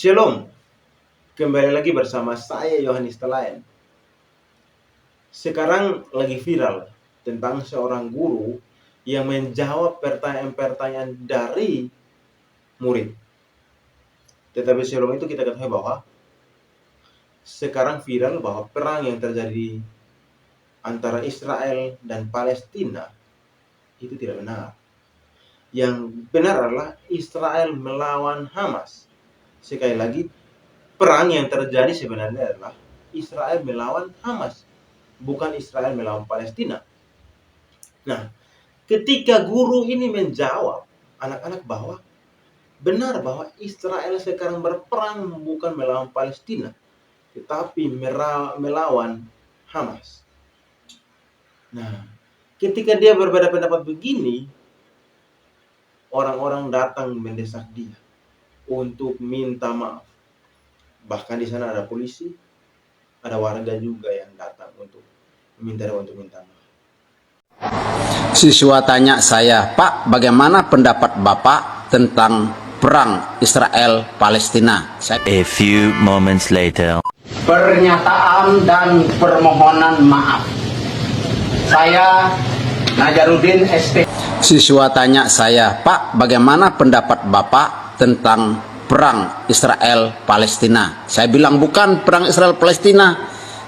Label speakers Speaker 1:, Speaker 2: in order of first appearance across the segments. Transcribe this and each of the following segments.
Speaker 1: Shalom, kembali lagi bersama saya Yohanes Telayan. Sekarang lagi viral tentang seorang guru yang menjawab pertanyaan-pertanyaan dari murid. Tetapi sebelum itu kita ketahui bahwa sekarang viral bahwa perang yang terjadi antara Israel dan Palestina itu tidak benar. Yang benar adalah Israel melawan Hamas. Sekali lagi, perang yang terjadi sebenarnya adalah Israel melawan Hamas, bukan Israel melawan Palestina. Nah, ketika guru ini menjawab anak-anak bahwa benar bahwa Israel sekarang berperang bukan melawan Palestina, tetapi melawan Hamas. Nah, ketika dia berbeda pendapat begini, orang-orang datang mendesak dia untuk minta maaf. Bahkan di sana ada polisi, ada warga juga yang datang untuk minta maaf.
Speaker 2: Siswa tanya saya, Pak, bagaimana pendapat Bapak tentang perang Israel-Palestina?
Speaker 3: A few moments later.
Speaker 2: Pernyataan dan permohonan maaf. Saya Najarudin SP. Siswa tanya saya, Pak, bagaimana pendapat Bapak tentang perang Israel-Palestina? Saya bilang bukan perang Israel-Palestina,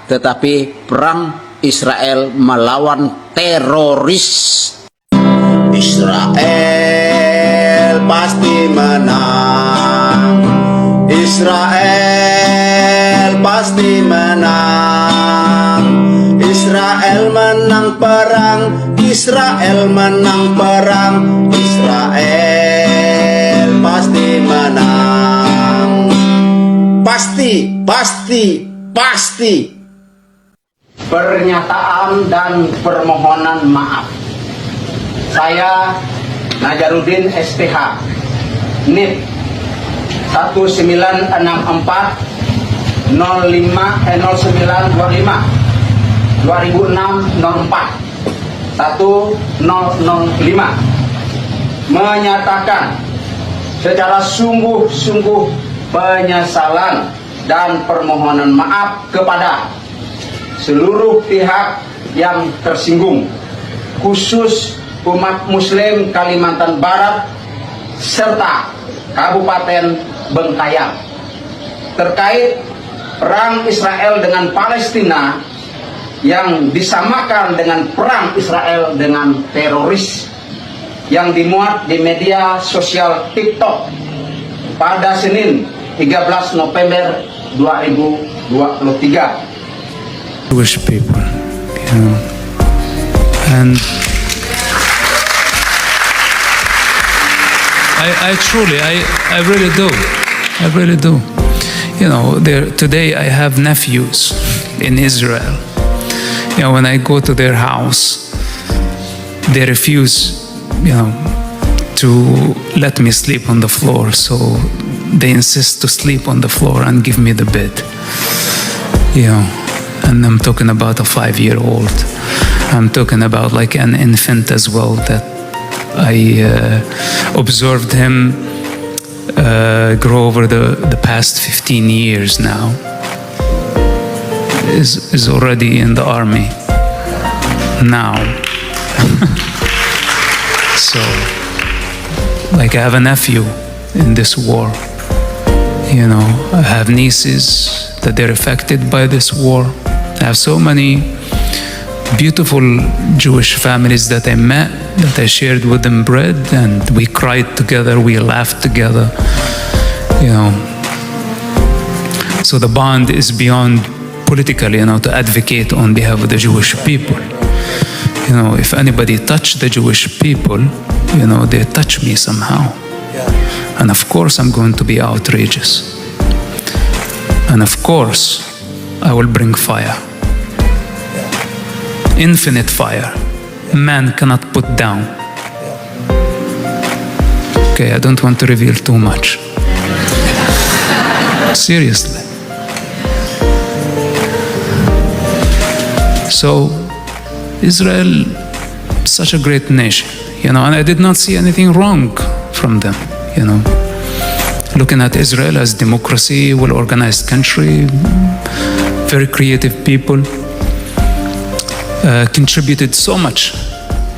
Speaker 2: tetapi perang Israel melawan teroris. Israel pasti menang. Israel pasti menang. Israel menang perang. Israel menang perang. Israel pasti menang. Pasti, pasti, pasti. Pernyataan dan permohonan maaf. Saya Najarudin SPH, NIP 1964 0925 2006 04 1005 menyatakan secara sungguh-sungguh penyesalan dan permohonan maaf kepada seluruh pihak yang tersinggung, khusus umat Muslim Kalimantan Barat serta Kabupaten Bengkayang terkait perang Israel dengan Palestina yang disamakan dengan perang Israel dengan teroris yang dimuat di media sosial TikTok pada Senin 13 November 2023.
Speaker 4: Jewish people, and I truly, I really do. Today I have nephews in Israel. When I go to their house, they refuse, to let me sleep on the floor. So they insist to sleep on the floor and give me the bed. And I'm talking about a 5-year-old. I'm talking about like an infant as well that I observed him grow over the past 15 years now. Is already in the army now. So, like I have a nephew in this war. I have nieces that they're affected by this war. I have so many beautiful Jewish families that I met, that I shared with them bread, and we cried together, we laughed together. So the bond is beyond political, to advocate on behalf of the Jewish people. If anybody touch the Jewish people, they touch me somehow. And of course I'm going to be outrageous. And of course I will bring fire. Infinite fire. Man cannot put down. Okay, I don't want to reveal too much. Seriously. So, Israel, such a great nation, and I did not see anything wrong from them, looking at Israel as democracy, well-organized country, very creative people, contributed so much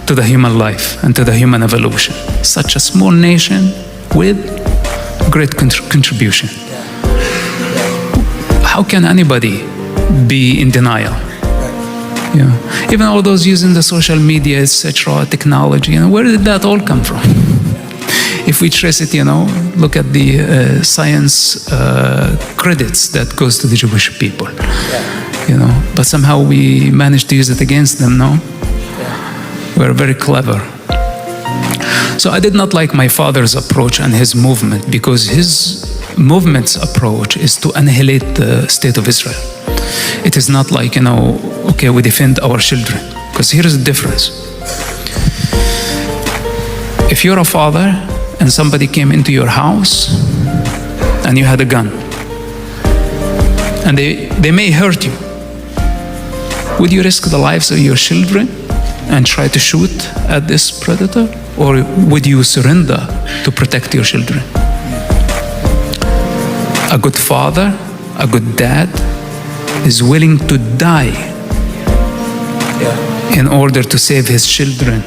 Speaker 4: to the human life and to the human evolution. Such a small nation with great contribution. How can anybody be in denial? Yeah. Even all those using the social media, etc., technology, where did that all come from? If we trace it, look at the science credits that goes to the Jewish people. But somehow we managed to use it against them, no? We're very clever. So I did not like my father's approach and his movement, because his movement's approach is to annihilate the state of Israel. It is not like, okay, we defend our children. Because here's the difference. If you're a father and somebody came into your house and you had a gun, and they may hurt you, would you risk the lives of your children and try to shoot at this predator? Or would you surrender to protect your children? A good father, a good dad, is willing to die in order to save his children,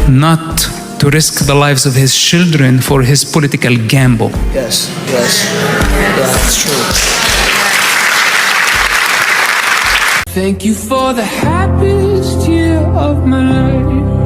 Speaker 4: not to risk the lives of his children for his political gamble.
Speaker 5: Yes, that's true.
Speaker 4: Thank you for the happiest year of my life.